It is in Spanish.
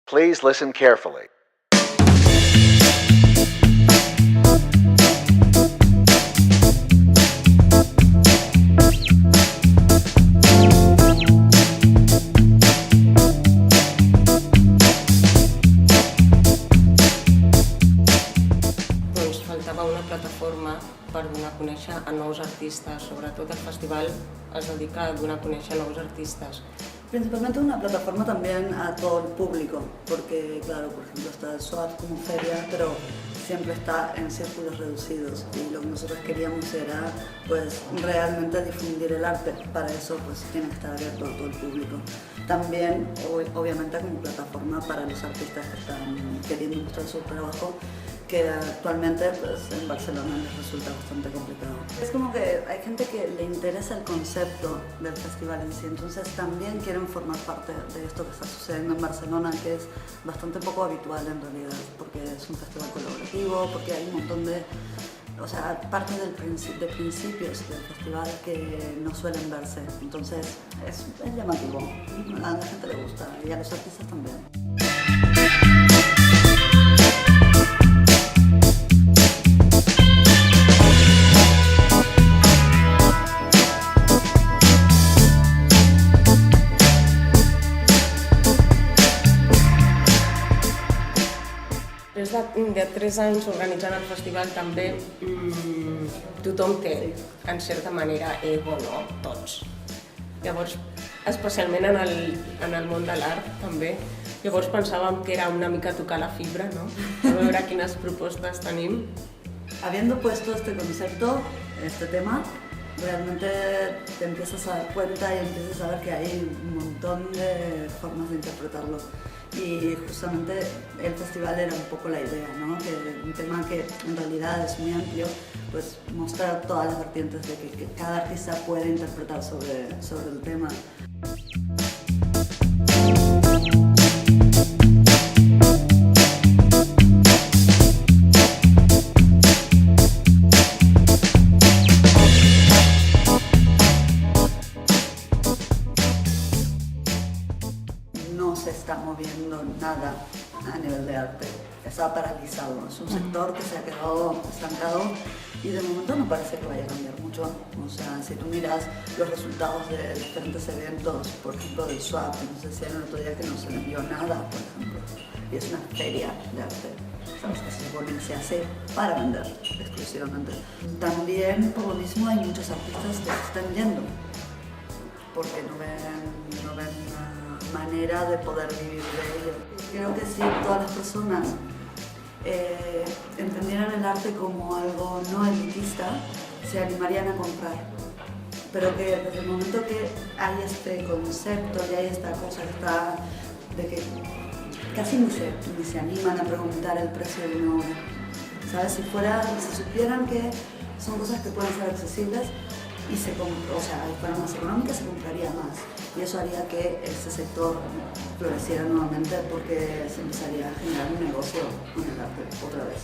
Please listen carefully. Doncs faltava una plataforma per donar a conèixer a nous artistes. Sobretot el festival es dedica a donar a conèixer a nous artistes. Principalmente una plataforma también a todo el público, porque claro, por ejemplo está el SWAT como feria, pero siempre está en círculos reducidos y lo que nosotros queríamos era pues realmente difundir el arte. Para eso pues tiene que estar abierto a todo el público. También obviamente como plataforma para los artistas que están queriendo mostrar su trabajo, que actualmente pues, en Barcelona les resulta bastante complicado. Es como que hay gente que le interesa el concepto del festival en sí, entonces también quieren formar parte de esto que está sucediendo en Barcelona, que es bastante poco habitual en realidad, porque es un festival colaborativo, porque hay un montón de, o sea, parte de principios del festival que no suelen verse, entonces es llamativo, a la gente le gusta y a los artistas también. Després de 3 anys organitzant el festival també tothom té, en certa manera, ego, no? Tots. Llavors, especialment en el món de l'art també, llavors pensàvem que era una mica tocar la fibra, no? A veure quines propostes tenim. Habiendo puesto este concepto, este tema, realmente te empiezas a dar cuenta y empiezas a ver que hay un montón de formas de interpretarlo. Y justamente el festival era un poco la idea, ¿no? Que un tema que en realidad es muy amplio, pues mostrar todas las vertientes de que cada artista puede interpretar sobre el tema. No se está moviendo nada a nivel de arte, está paralizado, es un sector que se ha quedado estancado y de momento no parece que vaya a cambiar mucho. O sea, si tú miras los resultados de diferentes eventos, por ejemplo del SWAP, nos decían el otro día que no se le envió nada, por ejemplo, y es una feria de arte, ¿sabes? Que se supone que se hace para vender exclusivamente. También por lo mismo hay muchos artistas que se están yendo, porque no ven manera de poder vivir de ello. Creo que si todas las personas entendieran el arte como algo no elitista, se animarían a comprar. Pero que desde el momento que hay este concepto y hay esta cosa que está, de que casi ni se animan a preguntar el precio de una obra. ¿Sabes? Si supieran que son cosas que pueden ser accesibles, y fueran más económicas, se compraría más. Y eso haría que este sector floreciera nuevamente porque se empezaría a generar un negocio con el arte otra vez.